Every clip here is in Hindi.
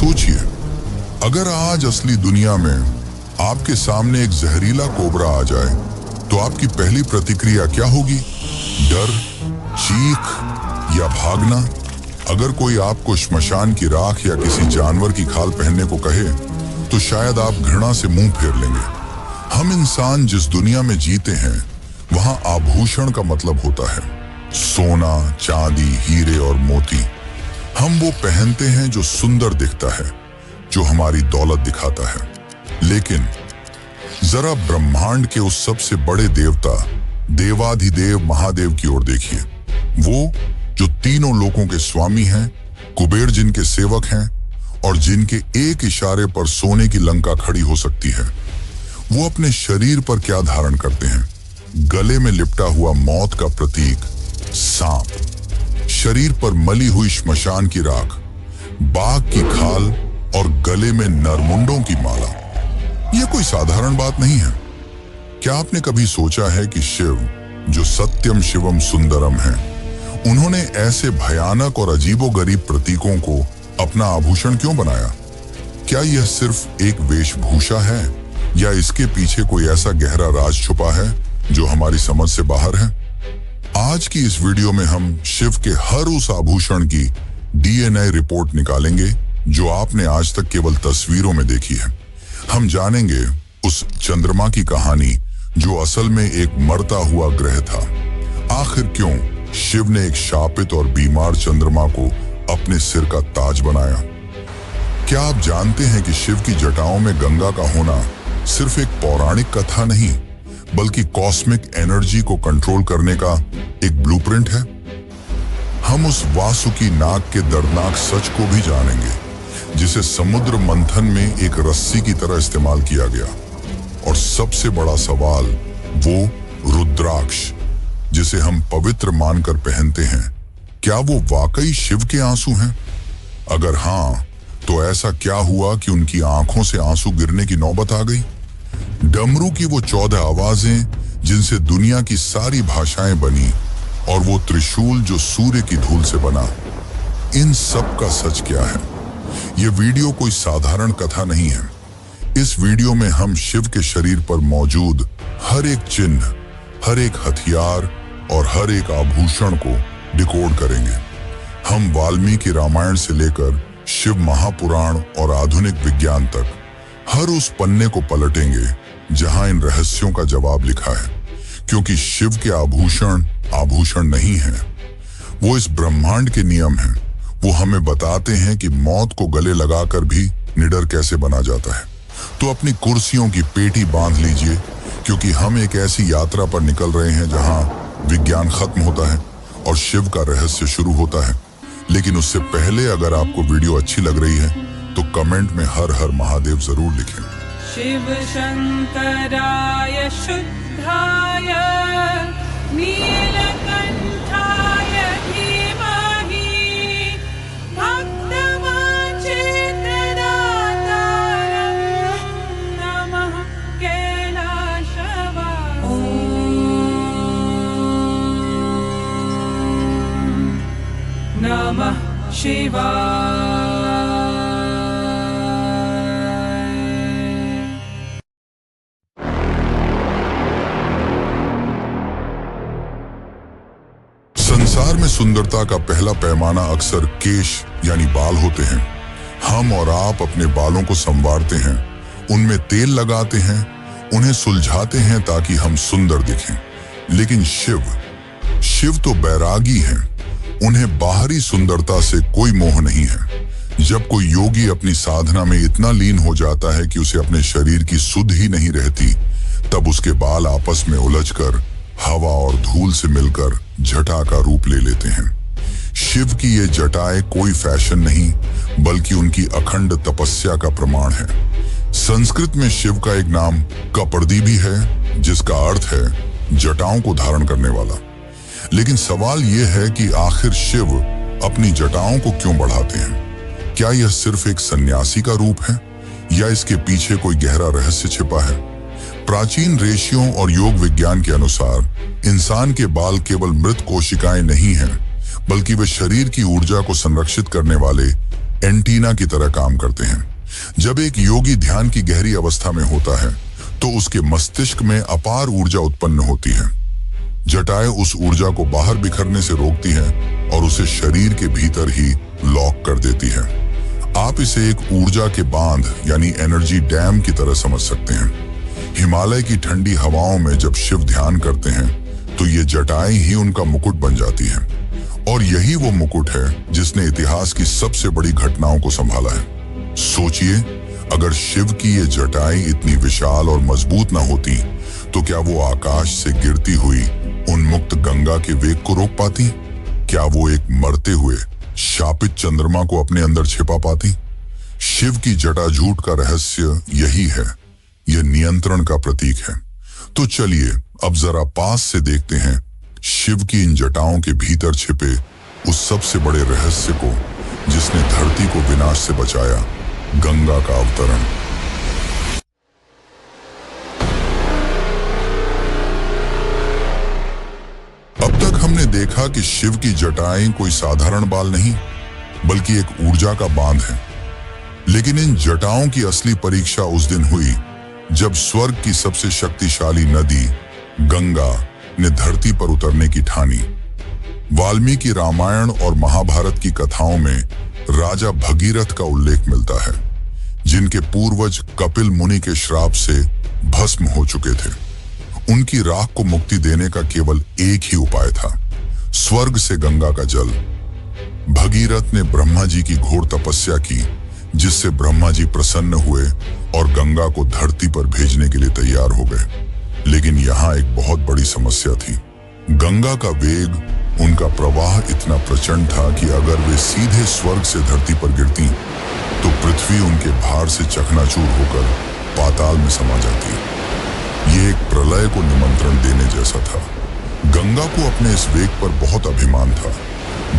सोचिए, अगर आज असली दुनिया में आपके सामने एक जहरीला कोबरा आ जाए तो आपकी पहली प्रतिक्रिया क्या होगी? डर, चीख या भागना? अगर कोई आपको श्मशान की राख या किसी जानवर की खाल पहनने को कहे तो शायद आप घृणा से मुंह फेर लेंगे। हम इंसान जिस दुनिया में जीते हैं वहां आभूषण का मतलब होता है सोना, चांदी, हीरे और मोती। हम वो पहनते हैं जो सुंदर दिखता है, जो हमारी दौलत दिखाता है। लेकिन जरा ब्रह्मांड के उस सबसे बड़े देवता देवाधिदेव महादेव की ओर देखिए। वो जो तीनों लोकों के स्वामी हैं, कुबेर जिनके सेवक हैं और जिनके एक इशारे पर सोने की लंका खड़ी हो सकती है। वो अपने शरीर पर क्या धारण करते हैं? गले में लिपटा हुआ मौत का प्रतीक सांप, शरीर पर मली हुई श्मशान की राख, बाघ की खाल और गले में नरमुंडों की माला। यह कोई साधारण बात नहीं है। क्या आपने कभी सोचा है कि शिव, जो सत्यम शिवम सुंदरम है, उन्होंने ऐसे भयानक और अजीबोगरीब प्रतीकों को अपना आभूषण क्यों बनाया? क्या यह सिर्फ एक वेशभूषा है या इसके पीछे कोई ऐसा गहरा राज छुपा है जो हमारी समझ से बाहर है? आज की इस वीडियो में हम शिव के हर उस आभूषण की डीएनए रिपोर्ट निकालेंगे जो आपने आज तक केवल तस्वीरों में देखी है। हम जानेंगे उस चंद्रमा की कहानी जो असल में एक मरता हुआ ग्रह था। आखिर क्यों शिव ने एक शापित और बीमार चंद्रमा को अपने सिर का ताज बनाया? क्या आप जानते हैं कि शिव की जटाओं में गंगा का होना सिर्फ एक पौराणिक कथा नहीं, बल्कि कॉस्मिक एनर्जी को कंट्रोल करने का एक ब्लूप्रिंट है? हम उस वासुकी नाग के दर्दनाक सच को भी जानेंगे, जिसे समुद्र मंथन में एक रस्सी की तरह इस्तेमाल किया गया। और सबसे बड़ा सवाल, वो रुद्राक्ष जिसे हम पवित्र मानकर पहनते हैं, क्या वो वाकई शिव के आंसू हैं? अगर हां, तो ऐसा क्या हुआ कि उनकी आंखों से आंसू गिरने की नौबत आ गई? डमरू की वो 14 आवाजें जिनसे दुनिया की सारी भाषाएं बनी, और वो त्रिशूल जो सूर्य की धूल से बना, इन सब का सच क्या है? ये वीडियो कोई साधारण कथा नहीं है। इस वीडियो में हम शिव के शरीर पर मौजूद हर एक चिन्ह, हर एक हथियार और हर एक आभूषण को डिकोड करेंगे। हम वाल्मीकि रामायण से लेकर शिव महापुराण और आधुनिक विज्ञान तक हर उस पन्ने को पलटेंगे जहां इन रहस्यों का जवाब लिखा है। क्योंकि शिव के आभूषण नहीं है, वो इस ब्रह्मांड के नियम हैं। वो हमें बताते हैं कि मौत को गले लगाकर भी निडर कैसे बना जाता है। तो अपनी कुर्सियों की पेटी बांध लीजिए, क्योंकि हम एक ऐसी यात्रा पर निकल रहे हैं जहां विज्ञान खत्म होता है और शिव का रहस्य शुरू होता है। लेकिन उससे पहले अगर आपको वीडियो अच्छी लग रही है तो कमेंट में हर हर महादेव जरूर लिखें। शिव शंकराय शुद्धाय नीलकंठाय धीमहि भक्तवांछितदातारं नमः कैलाशवासिने। नमः शिवाय। संसार में सुंदरता का पहला पैमाना अक्सर केश यानी बाल होते हैं। हम और आप अपने बालों को संवारते हैं, उनमें तेल लगाते हैं, उन्हें सुलझाते हैं ताकि हम सुंदर दिखें। लेकिन शिव तो बैरागी हैं। उन्हें बाहरी सुंदरता से कोई मोह नहीं है। जब कोई योगी अपनी साधना में इतना लीन हो जाता है कि उसे अपने शरीर की सुध ही नहीं रहती, तब उसके बाल आपस में उलझकर हवा और धूल से मिलकर जटा का रूप ले लेते हैं। शिव की ये जटाएं कोई फैशन नहीं, बल्कि उनकी अखंड तपस्या का प्रमाण है। संस्कृत में शिव का एक नाम कपर्दी भी है, जिसका अर्थ है जटाओं को धारण करने वाला। लेकिन सवाल यह है कि आखिर शिव अपनी जटाओं को क्यों बढ़ाते हैं? क्या यह सिर्फ एक सन्यासी का रूप है या इसके पीछे कोई गहरा रहस्य छिपा है? प्राचीन ऋषियों और योग विज्ञान के अनुसार इंसान के बाल केवल मृत कोशिकाएं नहीं हैं, बल्कि वे शरीर की ऊर्जा को संरक्षित करने वाले एंटीना की तरह काम करते हैं। जब एक योगी ध्यान की गहरी अवस्था में होता है तो उसके मस्तिष्क में अपार ऊर्जा उत्पन्न होती है। जटाएं उस ऊर्जा को बाहर बिखरने से रोकती हैं और उसे शरीर के भीतर ही लॉक कर देती है। आप इसे एक ऊर्जा के बांध यानी एनर्जी डैम की तरह समझ सकते हैं। हिमालय की ठंडी हवाओं में जब शिव ध्यान करते हैं तो ये जटाएं ही उनका मुकुट बन जाती हैं। और यही वो मुकुट है जिसने इतिहास की सबसे बड़ी घटनाओं को संभाला है। सोचिए, अगर शिव की ये जटाएं इतनी विशाल और मजबूत ना होती तो क्या वो आकाश से गिरती हुई उन्मुक्त गंगा के वेग को रोक पाती? क्या वो एक मरते हुए शापित चंद्रमा को अपने अंदर छिपा पाती? शिव की जटाजूट का रहस्य यही है, यह नियंत्रण का प्रतीक है। तो चलिए अब जरा पास से देखते हैं शिव की इन जटाओं के भीतर छिपे उस सबसे बड़े रहस्य को जिसने धरती को विनाश से बचाया, गंगा का अवतरण। अब तक हमने देखा कि शिव की जटाएं कोई साधारण बाल नहीं बल्कि एक ऊर्जा का बांध है। लेकिन इन जटाओं की असली परीक्षा उस दिन हुई जब स्वर्ग की सबसे शक्तिशाली नदी गंगा ने धरती पर उतरने की ठानी। वाल्मीकि रामायण और महाभारत की कथाओं में राजा भगीरथ का उल्लेख मिलता है, जिनके पूर्वज कपिल मुनि के श्राप से भस्म हो चुके थे। उनकी राख को मुक्ति देने का केवल एक ही उपाय था, स्वर्ग से गंगा का जल। भगीरथ ने ब्रह्मा जी की घोर तपस्या की, जिससे ब्रह्मा जी प्रसन्न हुए और गंगा को धरती पर भेजने के लिए तैयार हो गए। लेकिन यहाँ एक बहुत बड़ी समस्या थी। गंगा का वेग, उनका प्रवाह इतना प्रचंड था कि अगर वे सीधे स्वर्ग से धरती पर गिरती तो पृथ्वी उनके भार से चकनाचूर होकर पाताल में समा जाती। ये एक प्रलय को निमंत्रण देने जैसा था। गंगा को अपने इस वेग पर बहुत अभिमान था।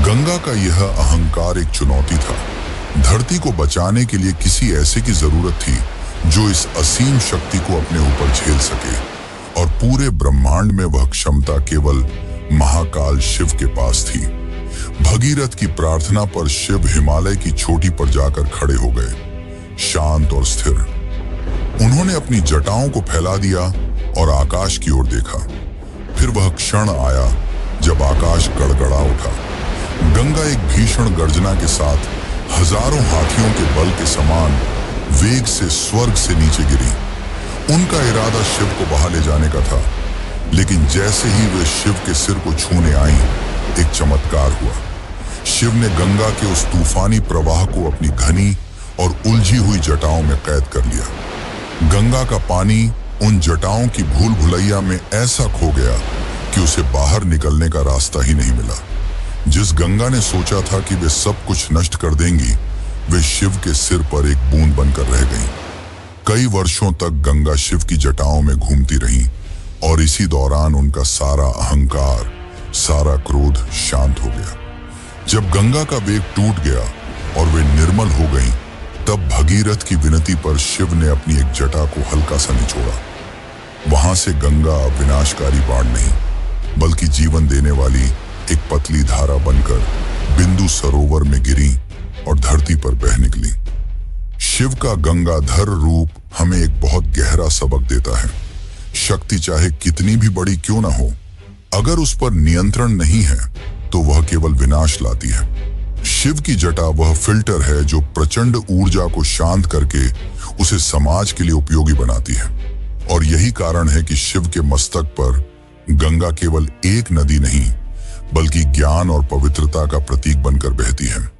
गंगा का यह अहंकार एक चुनौती था। धरती को बचाने के लिए किसी ऐसे की जरूरत थी जो इस असीम शक्ति को अपने ऊपर झेल सके, और पूरे ब्रह्मांड में वह क्षमता केवल महाकाल शिव के पास थी। भगीरथ की प्रार्थना पर शिव हिमालय की चोटी पर जाकर खड़े हो गए, शांत और स्थिर। उन्होंने अपनी जटाओं को फैला दिया और आकाश की ओर देखा। फिर वह क्षण आया जब आकाश गड़गड़ा उठा। गंगा एक भीषण गर्जना के साथ हजारों हाथियों के बल के समान वेग से स्वर्ग से नीचे गिरी। उनका इरादा शिव को बहा ले जाने का था, लेकिन जैसे ही वे शिव के सिर को छूने आईं, एक चमत्कार हुआ। शिव ने गंगा के उस तूफानी प्रवाह को अपनी घनी और उलझी हुई जटाओं में कैद कर लिया। गंगा का पानी उन जटाओं की भूल भुलैया में ऐसा खो गया कि उसे बाहर निकलने का रास्ता ही नहीं मिला। जिस गंगा ने सोचा था कि वे सब कुछ नष्ट कर देंगी, वे शिव के सिर पर एक बूंद बनकर रह गईं। कई वर्षों तक गंगा शिव की जटाओं में घूमती रही और इसी दौरान उनका सारा अहंकार, सारा क्रोध शांत हो गया। जब गंगा का वेग टूट गया और वे निर्मल हो गईं, तब भगीरथ की विनती पर शिव ने अपनी एक जटा को हल्का सा निचोड़ा। वहां से गंगा विनाशकारी बाण नहीं बल्कि जीवन देने वाली एक पतली धारा बनकर बिंदु सरोवर में गिरी और धरती पर बह निकली। शिव का गंगाधर रूप हमें एक बहुत गहरा सबक देता है। शक्ति चाहे कितनी भी बड़ी क्यों ना हो, अगर उस पर नियंत्रण नहीं है तो वह केवल विनाश लाती है। शिव की जटा वह फिल्टर है जो प्रचंड ऊर्जा को शांत करके उसे समाज के लिए उपयोगी बनाती है। और यही कारण है कि शिव के मस्तक पर गंगा केवल एक नदी नहीं बल्कि ज्ञान और पवित्रता का प्रतीक बनकर बहती है।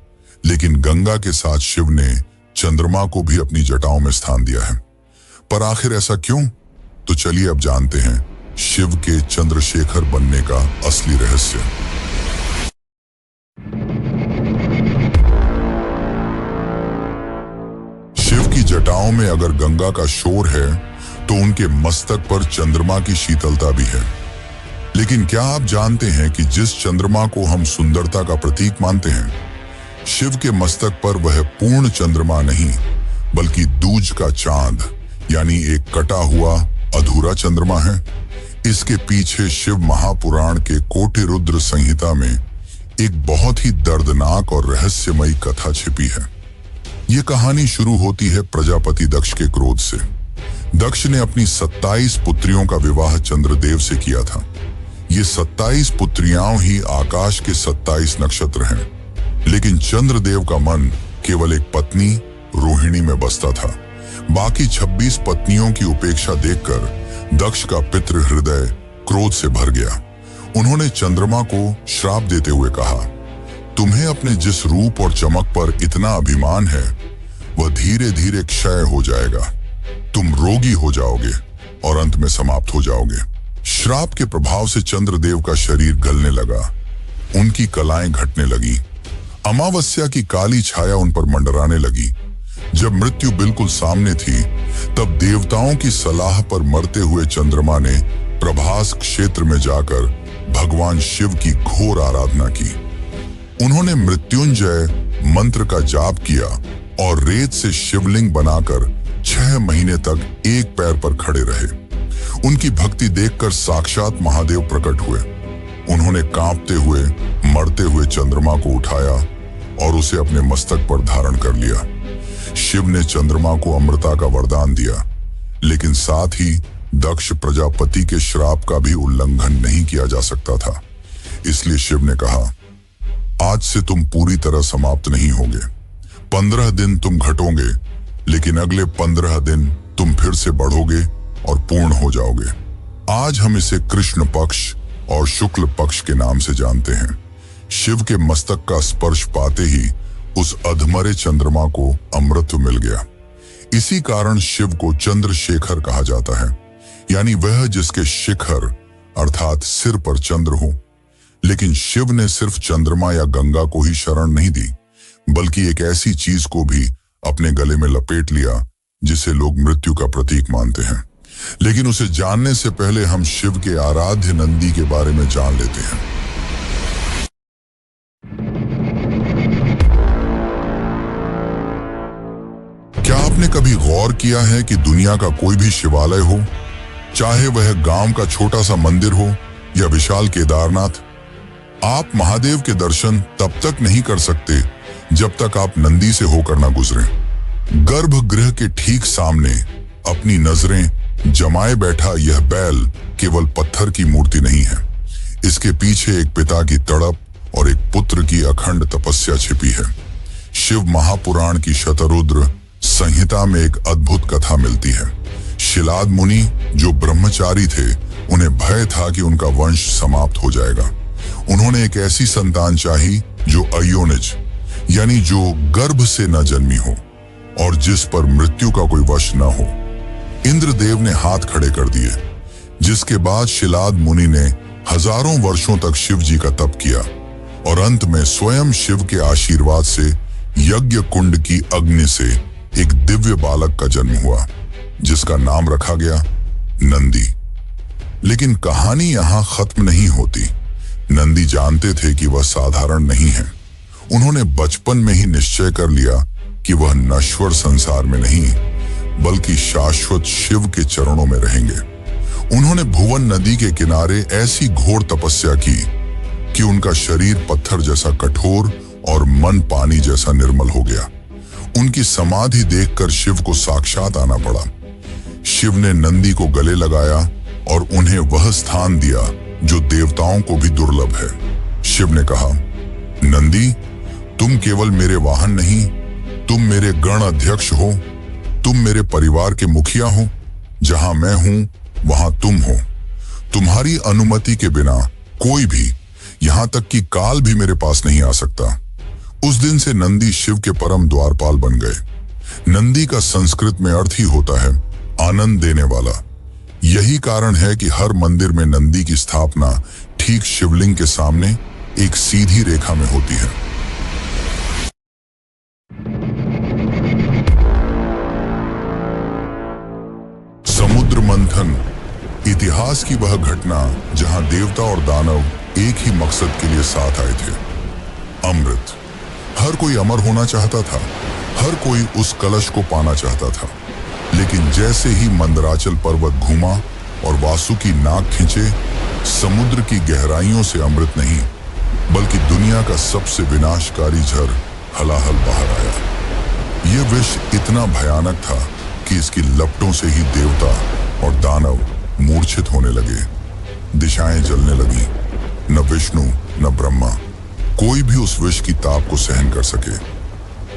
लेकिन गंगा के साथ शिव ने चंद्रमा को भी अपनी जटाओं में स्थान दिया है। पर आखिर ऐसा क्यों? तो चलिए अब जानते हैं शिव के चंद्रशेखर बनने का असली रहस्य। शिव की जटाओं में अगर गंगा का शोर है तो उनके मस्तक पर चंद्रमा की शीतलता भी है। लेकिन क्या आप जानते हैं कि जिस चंद्रमा को हम सुंदरता का प्रतीक मानते हैं, शिव के मस्तक पर वह पूर्ण चंद्रमा नहीं बल्कि दूज का चांद यानी एक कटा हुआ अधूरा चंद्रमा है। इसके पीछे शिव महापुराण के कोटिरुद्र संहिता में एक बहुत ही दर्दनाक और रहस्यमयी कथा छिपी है। ये कहानी शुरू होती है प्रजापति दक्ष के क्रोध से। दक्ष ने अपनी 27 पुत्रियों का विवाह चंद्रदेव से किया था। ये 27 पुत्रियां ही आकाश के 27 नक्षत्र हैं। लेकिन चंद्रदेव का मन केवल एक पत्नी रोहिणी में बसता था। बाकी 26 पत्नियों की उपेक्षा देखकर दक्ष का पितृ हृदय क्रोध से भर गया। उन्होंने चंद्रमा को श्राप देते हुए कहा, तुम्हें अपने जिस रूप और चमक पर इतना अभिमान है वह धीरे धीरे क्षय हो जाएगा। तुम रोगी हो जाओगे और अंत में समाप्त हो जाओगे। श्राप के प्रभाव से चंद्रदेव का शरीर गलने लगा, उनकी कलाएं घटने लगी। अमावस्या की काली छाया उन पर मंडराने लगी। जब मृत्यु बिल्कुल सामने थी तब देवताओं की सलाह पर मरते हुए चंद्रमा ने प्रभास क्षेत्र में जाकर भगवान शिव की घोर आराधना की। उन्होंने मृत्युंजय मंत्र का जाप किया और रेत से शिवलिंग बनाकर 6 महीने तक एक पैर पर खड़े रहे। उनकी भक्ति देखकर साक्षात महादेव प्रकट हुए। उन्होंने कांपते हुए मरते हुए चंद्रमा को उठाया और उसे अपने मस्तक पर धारण कर लिया। शिव ने चंद्रमा को अमृता का वरदान दिया, लेकिन साथ ही दक्ष प्रजापति के श्राप का भी उल्लंघन नहीं किया जा सकता था। इसलिए शिव ने कहा, आज से तुम पूरी तरह समाप्त नहीं होगे। 15 दिन तुम घटोगे, लेकिन अगले 15 दिन तुम फिर से बढ़ोगे और पूर्ण हो जाओगे। आज हम इसे कृष्ण पक्ष और शुक्ल पक्ष के नाम से जानते हैं। शिव के मस्तक का स्पर्श पाते ही उस अधमरे चंद्रमा को अमृत मिल गया। इसी कारण शिव को चंद्रशेखर कहा जाता है, यानी वह जिसके शिखर अर्थात सिर पर चंद्र हो। लेकिन शिव ने सिर्फ चंद्रमा या गंगा को ही शरण नहीं दी, बल्कि एक ऐसी चीज को भी अपने गले में लपेट लिया जिसे लोग मृत्यु का प्रतीक मानते हैं। लेकिन उसे जानने से पहले हम शिव के आराध्य नंदी के बारे में जान लेते हैं। क्या आपने कभी गौर किया है कि दुनिया का कोई भी शिवालय हो, चाहे वह गांव का छोटा सा मंदिर हो या विशाल केदारनाथ, आप महादेव के दर्शन तब तक नहीं कर सकते जब तक आप नंदी से होकर ना गुजरें। गर्भगृह के ठीक सामने अपनी नजरें जमाए बैठा यह बैल केवल पत्थर की मूर्ति नहीं है। इसके पीछे एक पिता की तड़प और एक पुत्र की अखंड तपस्या छिपी है। शिव महापुराण की शतरुद्र संहिता में एक अद्भुत कथा मिलती है। शिलाद मुनि जो ब्रह्मचारी थे, उन्हें भय था कि उनका वंश समाप्त हो जाएगा। उन्होंने एक ऐसी संतान चाही जो अयोनिज यानी जो गर्भ से न जन्मी हो और जिस पर मृत्यु का कोई वश न हो। इंद्रदेव ने हाथ खड़े कर दिए, जिसके बाद शिलाद मुनि ने हजारों वर्षों तक शिव जी का तप किया और अंत में स्वयं शिव के आशीर्वाद से यज्ञ कुंड की अग्नि से एक दिव्य बालक का जन्म हुआ, जिसका नाम रखा गया नंदी। लेकिन कहानी यहां खत्म नहीं होती। नंदी जानते थे कि वह साधारण नहीं है। उन्होंने बचपन में ही निश्चय कर लिया कि वह नश्वर संसार में नहीं, बल्कि शाश्वत शिव के चरणों में रहेंगे। उन्होंने भुवन नदी के किनारे ऐसी घोर तपस्या की कि उनका शरीर पत्थर जैसा कठोर और मन पानी जैसा निर्मल हो गया। उनकी समाधि देखकर शिव को साक्षात आना पड़ा। शिव ने नंदी को गले लगाया और उन्हें वह स्थान दिया जो देवताओं को भी दुर्लभ है। शिव ने कहा, नंदी, तुम केवल मेरे वाहन नहीं, तुम मेरे गण अध्यक्ष हो। तुम मेरे परिवार के मुखिया हो। जहां मैं हूं वहां तुम हो। तुम्हारी अनुमति के बिना कोई भी, यहां तक कि काल भी मेरे पास नहीं आ सकता। उस दिन से नंदी शिव के परम द्वारपाल बन गए। नंदी का संस्कृत में अर्थ ही होता है आनंद देने वाला। यही कारण है कि हर मंदिर में नंदी की स्थापना ठीक शिवलिंग के सामने एक सीधी रेखा में होती है। समुद्र मंथन इतिहास की वह घटना जहां देवता और दानव एक ही मकसद के लिए साथ आए थे, अमृत। हर कोई अमर होना चाहता था, हर कोई उस कलश को पाना चाहता था। लेकिन जैसे ही मंदराचल पर्वत घूमा और वासुकी नाक खींचे, समुद्र की गहराइयों से अमृत नहीं बल्कि दुनिया का सबसे विनाशकारी झर हलाहल बाहर आया। यह विष इतना भयानक था कि इसकी लपटों से ही देवता और दानव मूर्छित होने लगे। दिशाएं जलने लगी। न विष्णु न ब्रह्मा कोई भी उस विष की ताप को सहन कर सके।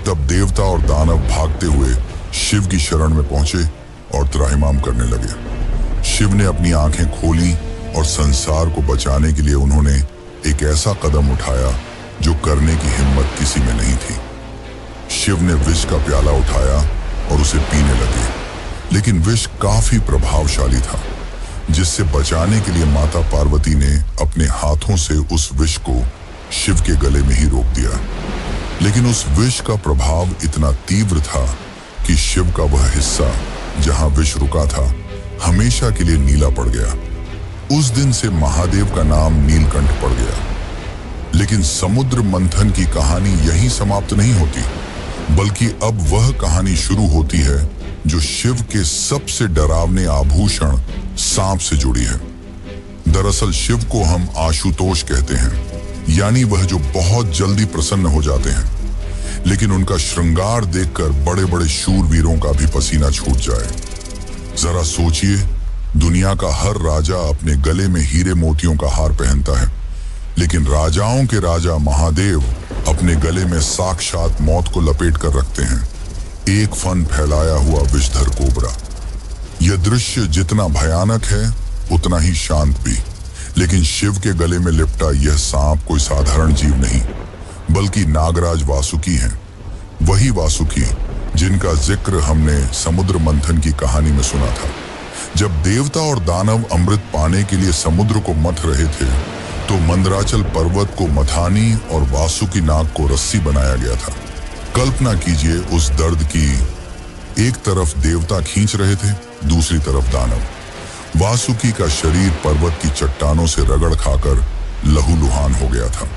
तब देवता और दानव भागते हुए शिव की शरण में पहुंचे और त्राहिमाम करने लगे। शिव ने अपनी आंखें खोली और संसार को बचाने के लिए उन्होंने एक ऐसा कदम उठाया जो करने की हिम्मत किसी में नहीं थी। शिव ने विष का प्याला उठाया और उसे पीने लगे, लेकिन विष काफी प्रभावशाली था, जिससे बचाने के लिए माता पार्वती ने अपने हाथों से उस विष को शिव के गले में ही रोक दिया। लेकिन उस विष का प्रभाव इतना तीव्र था कि शिव का वह हिस्सा जहां विष रुका था हमेशा के लिए नीला पड़ गया। उस दिन से महादेव का नाम नीलकंठ पड़ गया। लेकिन समुद्र मंथन की कहानी यहीं समाप्त नहीं होती, बल्कि अब वह कहानी शुरू होती है जो शिव के सबसे डरावने आभूषण सांप से जुड़ी है। दरअसल शिव को हम आशुतोष कहते हैं, यानी वह जो बहुत जल्दी प्रसन्न हो जाते हैं। लेकिन उनका श्रृंगार देखकर बड़े बड़े शूरवीरों का भी पसीना छूट जाए। जरा सोचिए, दुनिया का हर राजा अपने गले में हीरे मोतियों का हार पहनता है, लेकिन राजाओं के राजा महादेव अपने गले में साक्षात मौत को लपेट कर रखते हैं, एक फन फैलाया हुआ विषधर कोबरा। यह दृश्य जितना भयानक है उतना ही शांत भी। लेकिन शिव के गले में लिपटा यह सांप कोई साधारण जीव नहीं, बल्कि नागराज वासुकी हैं। वही वासुकी जिनका जिक्र हमने समुद्र मंथन की कहानी में सुना था। जब देवता और दानव अमृत पाने के लिए समुद्र को मथ रहे थे, तो मंदराचल पर्वत को मथानी और वासुकी नाग को रस्सी बनाया गया था। कल्पना कीजिए उस दर्द की। एक तरफ देवता खींच रहे थे, दूसरी तरफ दानव। वासुकी का शरीर पर्वत की चट्टानों से रगड़ खाकर लहूलुहान हो गया था।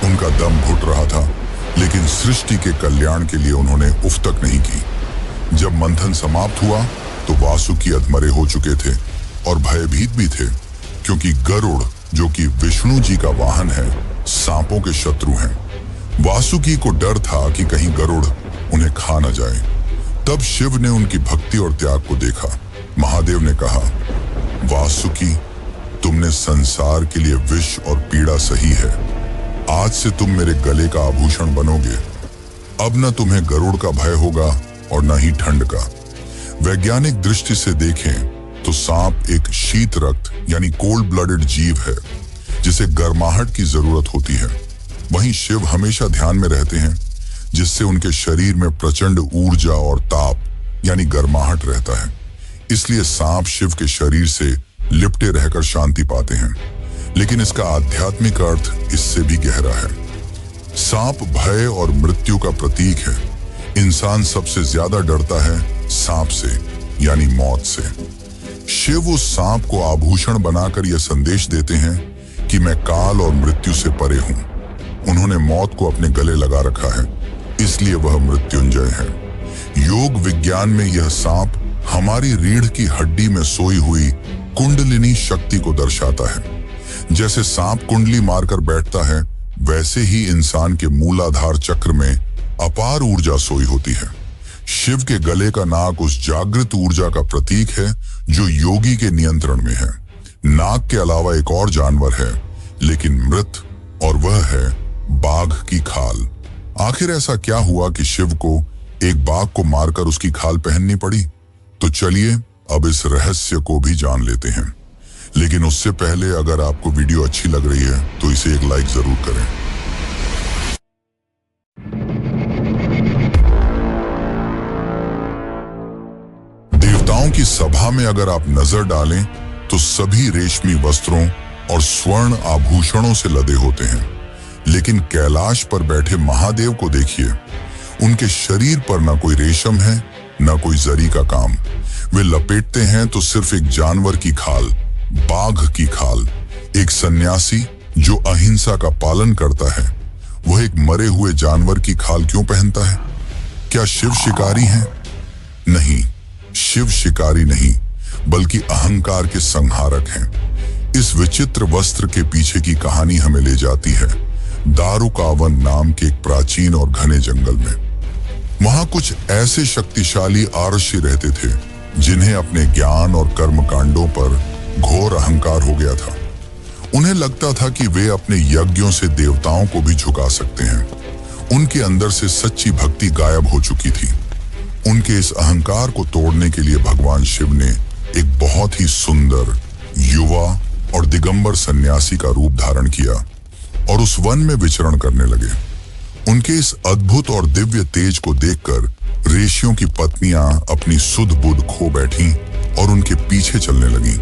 उनका दम घुट रहा था, लेकिन सृष्टि के कल्याण के लिए उन्होंने उफ तक नहीं की। जब मंथन समाप्त हुआ तो वासुकी अधमरे हो चुके थे और भयभीत भी थे, क्योंकि गरुड़, जो कि विष्णु जी का वाहन है, सांपों के शत्रु हैं। वासुकी को डर था कि कहीं गरुड़ उन्हें खा न जाए। तब शिव ने उनकी भक्ति और त्याग को देखा। महादेव ने कहा, वासुकी, तुमने संसार के लिए विष और पीड़ा सही है। आज से तुम मेरे गले का आभूषण बनोगे। अब न तुम्हें गरुड़ का भय होगा और न ही ठंड का। वैज्ञानिक दृष्टि से देखें तो सांप एक शीत रक्त यानी कोल्ड ब्लडेड जीव है, जिसे गर्माहट की जरूरत होती है। वहीं शिव हमेशा ध्यान में रहते हैं, जिससे उनके शरीर में प्रचंड ऊर्जा और ताप यानी गर्माहट रहता है। इसलिए सांप शिव के शरीर से लिपटे रहकर शांति पाते हैं। लेकिन इसका आध्यात्मिक अर्थ इससे भी गहरा है। सांप भय और मृत्यु का प्रतीक है। इंसान सबसे ज्यादा डरता है सांप से, यानी मौत से। शिव उस सांप को आभूषण बनाकर यह संदेश देते हैं कि मैं काल और मृत्यु से परे हूं। उन्होंने मौत को अपने गले लगा रखा है, इसलिए वह मृत्युंजय है। योग विज्ञान में यह सांप हमारी रीढ़ की हड्डी में सोई हुई कुंडलिनी शक्ति को दर्शाता है। जैसे सांप कुंडली मारकर बैठता है, वैसे ही इंसान के मूलाधार चक्र में अपार ऊर्जा सोई होती है। शिव के गले का नाग उस जागृत ऊर्जा का प्रतीक है जो योगी के नियंत्रण में है। नाग के अलावा एक और जानवर है, लेकिन मृत, और वह है बाघ की खाल। आखिर ऐसा क्या हुआ कि शिव को एक बाघ को मारकर उसकी खाल पहननी पड़ी? तो चलिए अब इस रहस्य को भी जान लेते हैं। लेकिन उससे पहले अगर आपको वीडियो अच्छी लग रही है तो इसे एक लाइक जरूर करें। देवताओं की सभा में अगर आप नजर डालें तो सभी रेशमी वस्त्रों और स्वर्ण आभूषणों से लदे होते हैं। लेकिन कैलाश पर बैठे महादेव को देखिए, उनके शरीर पर ना कोई रेशम है, ना कोई जरी का काम। वे लपेटते हैं तो सिर्फ एक जानवर की खाल, बाघ की खाल। एक सन्यासी जो अहिंसा का पालन करता है, वह एक मरे हुए जानवर की खाल क्यों पहनता है? क्या शिव शिकारी हैं? नहीं, शिव शिकारी नहीं, बल्कि अहंकार के संहारक हैं। इस विचित्र वस्त्र के पीछे की कहानी हमें ले जाती है दारुकावन नाम के एक प्राचीन और घने जंगल में। वहां कुछ ऐसे शक्तिशाली आरषि रहते थे जिन्हें अपने ज्ञान और कर्मकांडों पर घोर अहंकार हो गया था। उन्हें लगता था कि वे अपने यज्ञों से देवताओं को भी झुका सकते हैं। उनके अंदर से सच्ची भक्ति गायब हो चुकी थी। उनके इस अहंकार को तोड़ने के लिए भगवान शिव ने एक बहुत ही सुंदर युवा और दिगंबर सन्यासी का रूप धारण किया और उस वन में विचरण करने लगे। उनके इस अद्भुत और दिव्य तेज को देखकर ऋषियों की पत्नियां अपनी सुध बुध खो बैठीं और उनके पीछे चलने लगीं।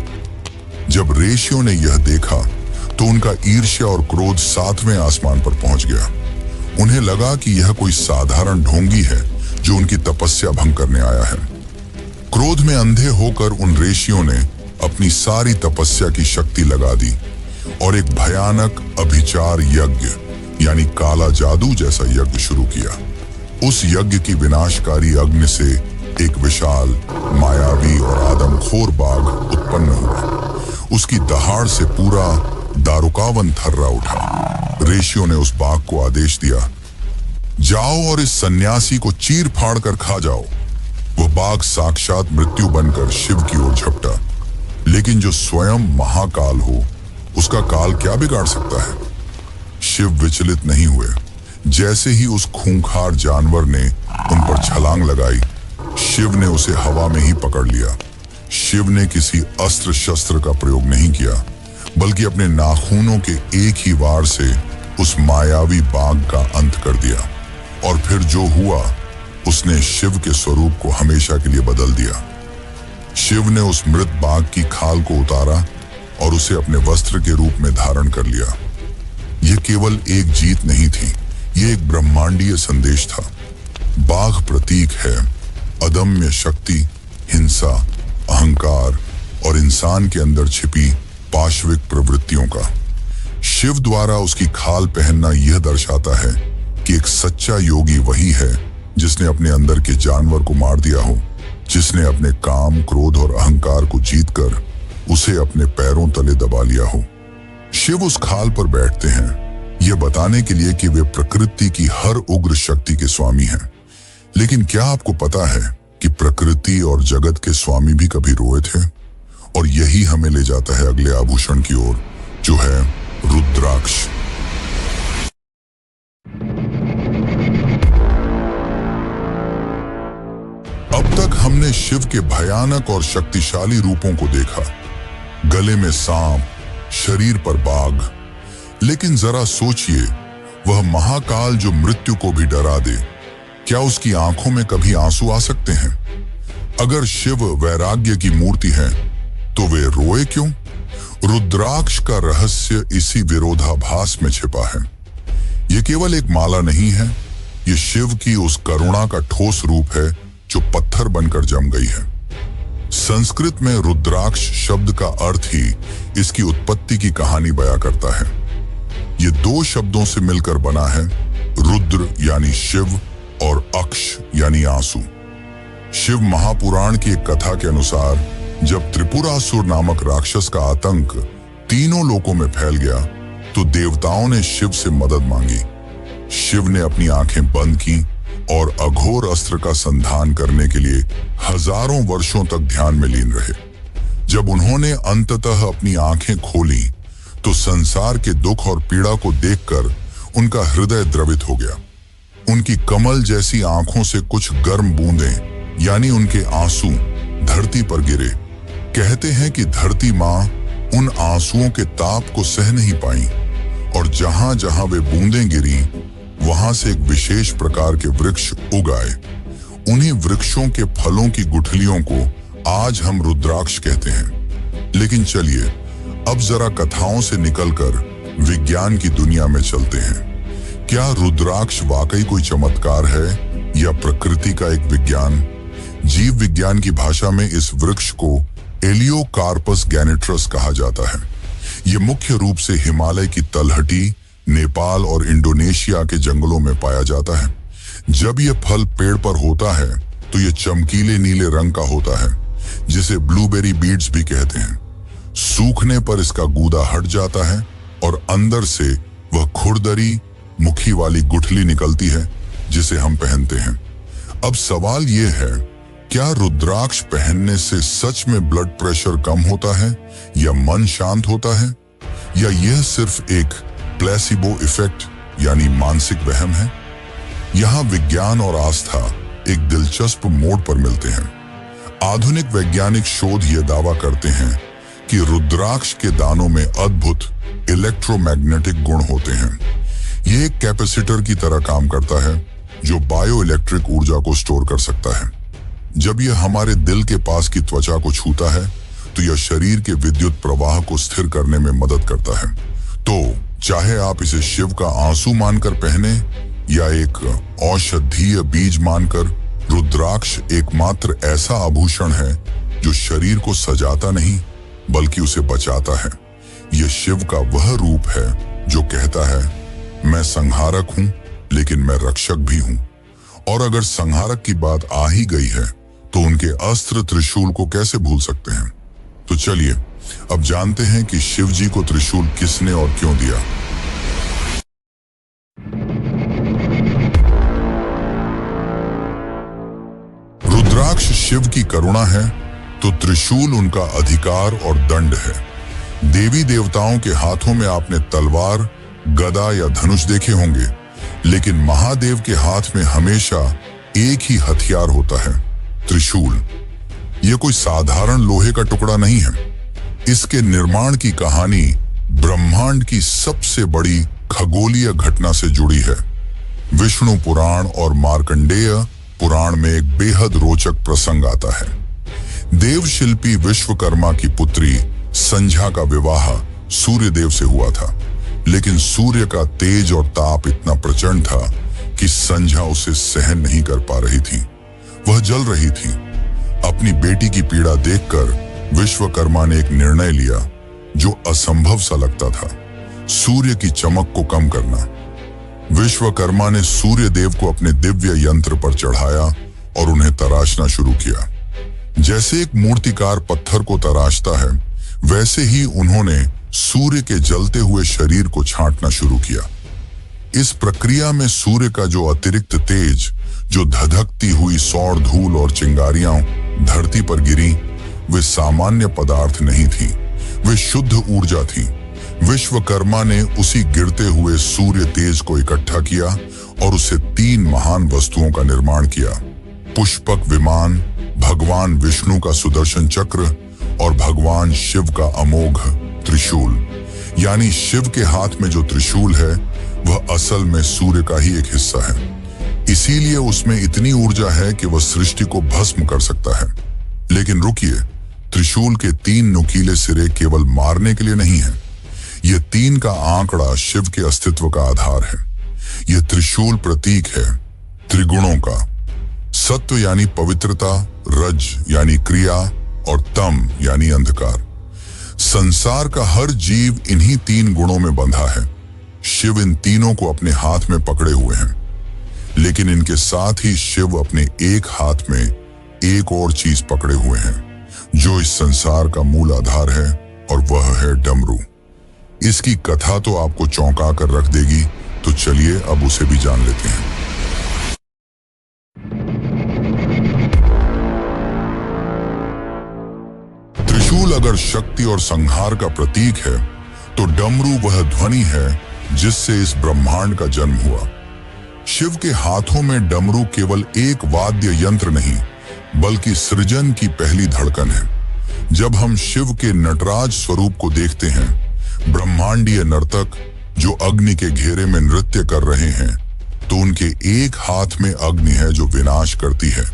जब ऋषियों ने यह देखा तो उनका ईर्ष्या और क्रोध 7वें आसमान पर पहुंच गया। उन्हें लगा कि यह कोई साधारण ढोंगी है जो उनकी तपस्या भंग करने आया है। क्रोध में अंधे होकर उन ऋषियों ने अपनी सारी तपस्या की शक्ति लगा दी और एक भयानक अभिचार यज्ञ यानी काला जादू जैसा यज्ञ शुरू किया। उस यज्ञ की विनाशकारी अग्नि से एक विशाल, मायावी और आदमखोर बाघ उत्पन्न हुआ। उसकी दहाड़ से पूरा दारुकावन थर्रा उठा। ऋषियों ने उस बाघ को आदेश दिया, जाओ और इस सन्यासी को चीर फाड़ कर खा जाओ। वह बाघ साक्षात मृत्यु बनकर शिव की ओर झपटा, लेकिन जो स्वयं महाकाल हो उसका काल क्या बिगाड़ सकता है। शिव विचलित नहीं हुए। जैसे ही उस खूंखार जानवर ने उन पर छलांग लगाई, शिव ने उसे हवा में ही पकड़ लिया। शिव ने किसी अस्त्र शस्त्र का प्रयोग नहीं किया, बल्कि अपने नाखूनों के एक ही वार से उस मायावी बाघ का अंत कर दिया। और फिर जो हुआ, उसने शिव के स्वरूप को हमेशा के लिए बदल दिया। शिव ने उस मृत बाघ की खाल को उतारा और उसे अपने वस्त्र के रूप में धारण कर लिया। यह केवल एक जीत नहीं थी, यह एक ब्रह्मांडीय संदेश था। बाघ प्रतीक है अदम्य शक्ति, हिंसा, अहंकार और इंसान के अंदर छिपी पाशविक प्रवृत्तियों का। शिव द्वारा उसकी खाल पहनना यह दर्शाता है कि एक सच्चा योगी वही है जिसने अपने अंदर के जानवर को मार दिया हो, जिसने अपने काम, क्रोध और अहंकार को जीतकर उसे अपने पैरों तले दबा लिया हो। शिव उस खाल पर बैठते हैं यह बताने के लिए कि वे प्रकृति की हर उग्र शक्ति के स्वामी हैं। लेकिन क्या आपको पता है कि प्रकृति और जगत के स्वामी भी कभी रोए थे? और यही हमें ले जाता है अगले आभूषण की ओर, जो है रुद्राक्ष। अब तक हमने शिव के भयानक और शक्तिशाली रूपों को देखा, गले में सांप, शरीर पर बाघ। लेकिन जरा सोचिए, वह महाकाल जो मृत्यु को भी डरा दे, क्या उसकी आंखों में कभी आंसू आ सकते हैं? अगर शिव वैराग्य की मूर्ति है तो वे रोए क्यों? रुद्राक्ष का रहस्य इसी विरोधाभास में छिपा है। यह केवल एक माला नहीं है, यह शिव की उस करुणा का ठोस रूप है जो पत्थर बनकर जम गई है। संस्कृत में रुद्राक्ष शब्द का अर्थ ही इसकी उत्पत्ति की कहानी बयां करता है। यह दो शब्दों से मिलकर बना है, रुद्र यानी शिव और अक्ष यानी आंसू। शिव महापुराण की एक कथा के अनुसार जब त्रिपुरासुर नामक राक्षस का आतंक तीनों लोकों में फैल गया तो देवताओं ने शिव से मदद मांगी। शिव ने अपनी आंखें बंद की और अघोर अस्त्र का संधान करने के लिए हजारों वर्षों तक ध्यान में लीन रहे। जब उन्होंने अंततः अपनी आंखें खोली तो संसार के दुख और पीड़ा को देखकर उनका हृदय द्रवित हो गया। उनकी कमल जैसी आंखों से कुछ गर्म बूंदें यानी उनके आंसू धरती पर गिरे। कहते हैं कि धरती माँ उन आंसुओं के ताप को सह नहीं पाई और जहां जहां वे बूंदें गिरी वहां से एक विशेष प्रकार के वृक्ष उग आए। उन्हीं वृक्षों के फलों की गुठलियों को आज हम रुद्राक्ष कहते हैं। लेकिन चलिए अब जरा कथाओं से निकलकर विज्ञान की दुनिया में चलते हैं। क्या रुद्राक्ष वाकई कोई चमत्कार है या प्रकृति का एक विज्ञान? जीव विज्ञान की भाषा में इस वृक्ष को एलियोकार्पस गैनेट्रस कहा जाता है। यह मुख्य रूप से हिमालय की तलहटी, नेपाल और इंडोनेशिया के जंगलों में पाया जाता है। जब यह फल पेड़ पर होता है तो यह चमकीले नीले रंग का होता है, जिसे ब्लूबेरी बीड्स भी कहते हैं। सूखने पर इसका गूदा हट जाता है और अंदर से वह खुरदरी मुखी वाली गुठली निकलती है जिसे हम पहनते हैं। अब सवाल ये है, क्या रुद्राक्ष पहनने से सच में ब्लड प्रेशर कम होता है या मन शांत होता है, या यह सिर्फ एक प्लेसिबो इफेक्ट यानी मानसिक वहम है? यहाँ विज्ञान और आस्था एक दिलचस्प मोड़ पर मिलते हैं। आधुनिक वैज्ञानिक शोध यह दावा करते हैं कि रुद्राक्ष के दानों में अद्भुत इलेक्ट्रोमैग्नेटिक गुण होते हैं। यह एक कैपेसिटर की तरह काम करता है जो बायो इलेक्ट्रिक ऊर्जा को स्टोर कर सकता है। जब यह हमारे दिल के पास की त्वचा को छूता है तो यह शरीर के विद्युत प्रवाह को स्थिर करने में मदद करता है। तो चाहे आप इसे शिव का आंसू मानकर पहने या एक औषधीय बीज मानकर, रुद्राक्ष एकमात्र ऐसा आभूषण है जो शरीर को सजाता नहीं बल्कि उसे बचाता है। यह शिव का वह रूप है जो कहता है, मैं संहारक हूं लेकिन मैं रक्षक भी हूं। और अगर संहारक की बात आ ही गई है तो उनके अस्त्र त्रिशूल को कैसे भूल सकते हैं। तो चलिए अब जानते हैं कि शिव जी को त्रिशूल किसने और क्यों दिया। रुद्राक्ष शिव की करुणा है तो त्रिशूल उनका अधिकार और दंड है। देवी देवताओं के हाथों में आपने तलवार, गदा या धनुष देखे होंगे, लेकिन महादेव के हाथ में हमेशा एक ही हथियार होता है, त्रिशूल। यह कोई साधारण लोहे का टुकड़ा नहीं है। इसके निर्माण की कहानी ब्रह्मांड की सबसे बड़ी खगोलीय घटना से जुड़ी है। विष्णु पुराण और मार्कंडेय पुराण में एक बेहद रोचक प्रसंग आता है। देवशिल्पी विश्वकर्मा की पुत्री संध्या का विवाह सूर्यदेव से हुआ था, लेकिन सूर्य का तेज और ताप इतना प्रचंड था कि संध्या उसे सहन नहीं कर पा रही थी। वह जल रही थी। अपनी बेटी की पीड़ा देखकर विश्वकर्मा ने एक निर्णय लिया जो असंभव सा लगता था, सूर्य की चमक को कम करना। विश्वकर्मा ने सूर्य देव को अपने दिव्य यंत्र पर चढ़ाया और उन्हें तराशना शुरू किया। जैसे एक मूर्तिकार पत्थर को तराशता है, वैसे ही उन्होंने सूर्य के जलते हुए शरीर को छांटना शुरू किया। इस प्रक्रिया में सूर्य का जो अतिरिक्त तेज, जो धधकती हुई सौर धूल और चिंगारियां धरती पर गिरी, वे सामान्य पदार्थ नहीं थी, वे शुद्ध ऊर्जा थी। विश्वकर्मा ने उसी गिरते हुए सूर्य तेज को इकट्ठा किया और उससे 3 महान वस्तुओं का निर्माण किया। पुष्पक विमान, भगवान विष्णु का सुदर्शन चक्र और भगवान शिव का अमोघ त्रिशूल। यानी शिव के हाथ में जो त्रिशूल है वह असल में सूर्य का ही एक हिस्सा है। इसीलिए उसमें इतनी ऊर्जा है कि वह सृष्टि को भस्म कर सकता है। लेकिन रुकिए, त्रिशूल के 3 नुकीले सिरे केवल मारने के लिए नहीं है। यह 3 का आंकड़ा शिव के अस्तित्व का आधार है। यह त्रिशूल प्रतीक है त्रिगुणों का, सत्व यानी पवित्रता, रज यानी क्रिया और तम यानी अंधकार। संसार का हर जीव इन्हीं 3 गुणों में बंधा है। शिव इन तीनों को अपने हाथ में पकड़े हुए हैं, लेकिन इनके साथ ही शिव अपने एक हाथ में एक और चीज पकड़े हुए हैं जो इस संसार का मूल आधार है, और वह है डमरू। इसकी कथा तो आपको चौंका कर रख देगी, तो चलिए अब उसे भी जान लेते हैं। त्रिशूल अगर शक्ति और संहार का प्रतीक है, तो डमरू वह ध्वनि है जिससे इस ब्रह्मांड का जन्म हुआ। शिव के हाथों में डमरू केवल एक वाद्य यंत्र नहीं, बल्कि सृजन की पहली धड़कन है। जब हम शिव के नटराज स्वरूप को देखते हैं, ब्रह्मांडीय नर्तक जो अग्नि के घेरे में नृत्य कर रहे हैं, तो उनके एक हाथ में अग्नि है जो विनाश करती है,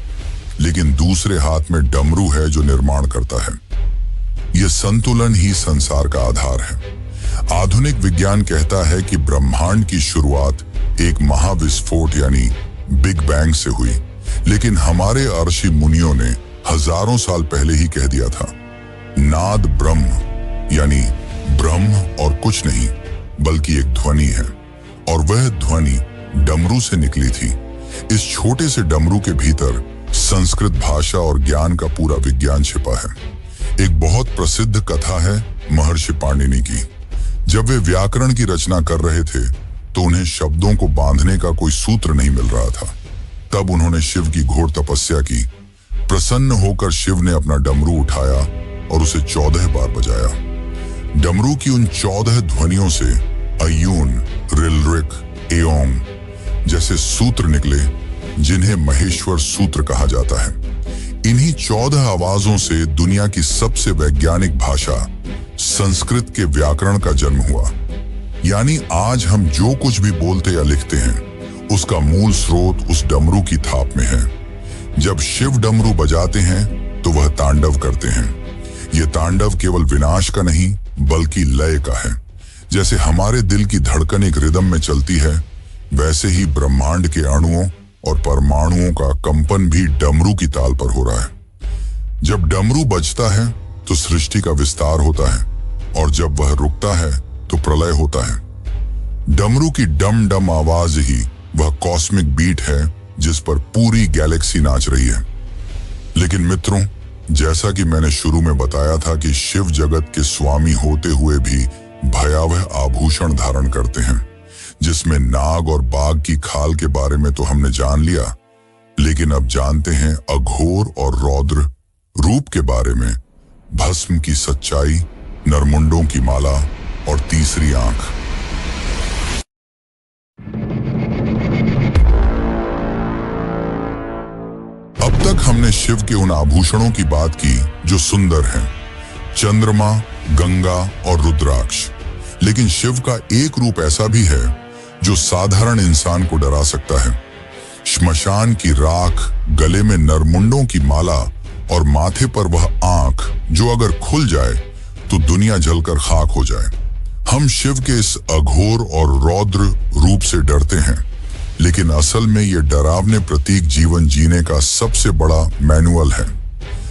लेकिन दूसरे हाथ में डमरू है जो निर्माण करता है। यह संतुलन ही संसार का आधार है। आधुनिक विज्ञान कहता है कि ब्रह्मांड की शुरुआत एक महाविस्फोट यानी बिग बैंग से हुई, लेकिन हमारे ऋषि मुनियों ने हजारों साल पहले ही कह दिया था, नाद ब्रह्म, यानी ब्रह्म और कुछ नहीं बल्कि एक ध्वनि है, और वह ध्वनि डमरू से निकली थी। इस छोटे से डमरू के भीतर संस्कृत भाषा और ज्ञान का पूरा विज्ञान छिपा है। एक बहुत प्रसिद्ध कथा है महर्षि पाणिनि की। जब वे व्याकरण की रचना कर रहे थे, तो उन्हें शब्दों को बांधने का कोई सूत्र नहीं मिल रहा था। तब उन्होंने शिव की घोर तपस्या की। प्रसन्न होकर शिव ने अपना डमरू उठाया और उसे 14 बार बजाया। डमरू की उन 14 ध्वनियों से अयून, रिलरिक, एओंग जैसे सूत्र निकले, जिन्हें महेश्वर सूत्र कहा जाता है। इन्हीं 14 आवाजों से दुनिया की सबसे वैज्ञानिक भाषा संस्कृत के व्याकरण का जन्म हुआ। यानी आज हम जो कुछ भी बोलते या लिखते हैं, उसका मूल स्रोत उस डमरू की थाप में है। जब शिव डमरू बजाते हैं तो वह तांडव करते हैं। यह तांडव केवल विनाश का नहीं बल्कि लय का है। जैसे हमारे दिल की धड़कन एक रिदम में चलती है, वैसे ही ब्रह्मांड के अणुओं और परमाणुओं का कंपन भी डमरू की ताल पर हो रहा है। जब डमरू बजता है तो सृष्टि का विस्तार होता है, और जब वह रुकता है तो प्रलय होता है। डमरू की डम डम आवाज ही वह कॉस्मिक बीट है जिस पर पूरी गैलेक्सी नाच रही है। लेकिन मित्रों, जैसा कि मैंने शुरू में बताया था कि शिव जगत के स्वामी होते हुए भी भयावह आभूषण धारण करते हैं, जिसमें नाग और बाघ की खाल के बारे में तो हमने जान लिया, लेकिन अब जानते हैं अघोर और रौद्र रूप के बारे में। भस्म की सच्चाई, नरमुंडों की माला और तीसरी आंख। अब तक हमने शिव के उन आभूषणों की बात की जो सुंदर हैं, चंद्रमा, गंगा और रुद्राक्ष। लेकिन शिव का एक रूप ऐसा भी है जो साधारण इंसान को डरा सकता है। श्मशान की राख, गले में नरमुंडों की माला और माथे पर वह आंख जो अगर खुल जाए तो दुनिया जलकर खाक हो जाए। हम शिव के इस अघोर और रौद्र रूप से डरते हैं, लेकिन असल में ये डरावने प्रतीक जीवन जीने का सबसे बड़ा मैनुअल है।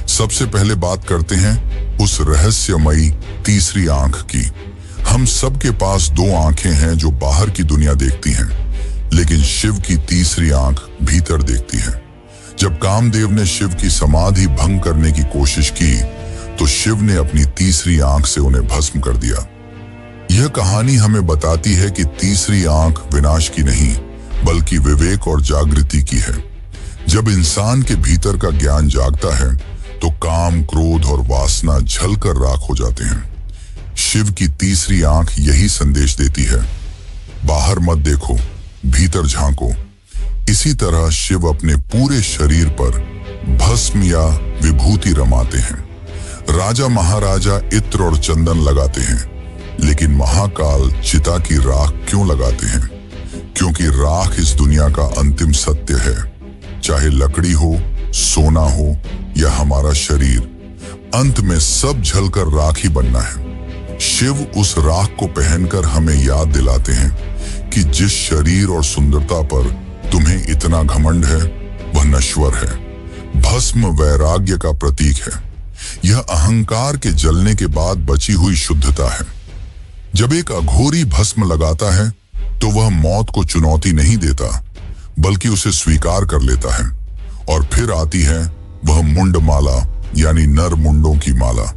सबसे पहले बात करते हैं उस रहस्यमयी तीसरी आंख की। हम सबके पास 2 आंखें हैं जो बाहर की दुनिया देखती हैं, लेकिन शिव की तीसरी आंख भीतर देखती है। जब कामदेव ने शिव की समाधि भंग करने की कोशिश की तो शिव ने अपनी तीसरी आंख से उन्हें भस्म कर दिया। यह कहानी हमें बताती है कि तीसरी आंख विनाश की नहीं बल्कि विवेक और जागृति की है। जब इंसान के भीतर का ज्ञान जागता है तो काम, क्रोध और वासना झलकर राख हो जाते हैं। शिव की तीसरी आंख यही संदेश देती है, बाहर मत देखो, भीतर झांको। इसी तरह शिव अपने पूरे शरीर पर भस्म या विभूति रमाते हैं। राजा महाराजा इत्र और चंदन लगाते हैं, लेकिन महाकाल चिता की राख क्यों लगाते हैं? क्योंकि राख इस दुनिया का अंतिम सत्य है। चाहे लकड़ी हो, सोना हो या हमारा शरीर, अंत में सब जलकर राख ही बनना है। शिव उस राख को पहनकर हमें याद दिलाते हैं कि जिस शरीर और सुंदरता पर तुम्हें इतना घमंड है वह नश्वर है। भस्म वैराग्य का प्रतीक है। यह अहंकार के जलने के बाद बची हुई शुद्धता है। जब एक अघोरी भस्म लगाता है तो वह मौत को चुनौती नहीं देता बल्कि उसे स्वीकार कर लेता है। और फिर आती है वह मुंडमाला यानी नर मुंडों की माला।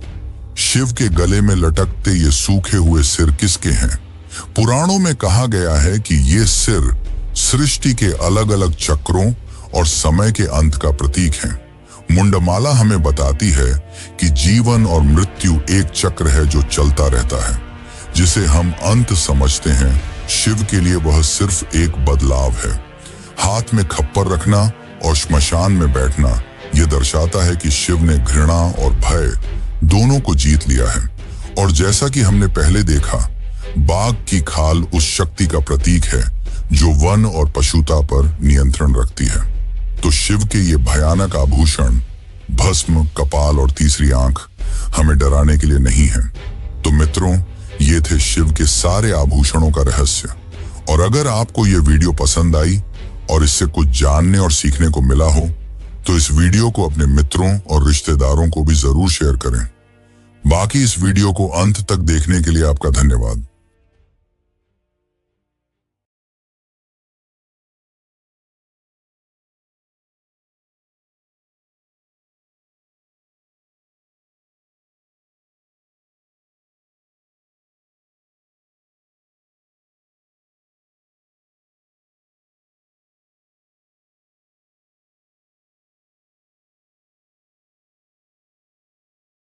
शिव के गले में लटकते ये सूखे हुए सिर किसके हैं? पुराणों में कहा गया है कि ये सिर सृष्टि के अलग अलग चक्रों और समय के अंत का प्रतीक है। मुंडमाला हमें बताती है कि जीवन और मृत्यु एक चक्र है जो चलता रहता है, जिसे हम अंत समझते हैं। शिव के लिए वह सिर्फ एक बदलाव है। हाथ में खप्पर रखना और श्मशान में बैठना यह दर्शाता है कि शिव ने घृणा और भय दोनों को जीत लिया है। और जैसा कि हमने पहले देखा, बाघ की खाल उस शक्ति का प्रतीक है जो वन और पशुता पर नियंत्रण रखती है। तो शिव के ये भयानक आभूषण, भस्म, कपाल और तीसरी आंख हमें डराने के लिए नहीं है। तो मित्रों, ये थे शिव के सारे आभूषणों का रहस्य। और अगर आपको ये वीडियो पसंद आई और इससे कुछ जानने और सीखने को मिला हो तो इस वीडियो को अपने मित्रों और रिश्तेदारों को भी जरूर शेयर करें। बाकी इस वीडियो को अंत तक देखने के लिए आपका धन्यवाद।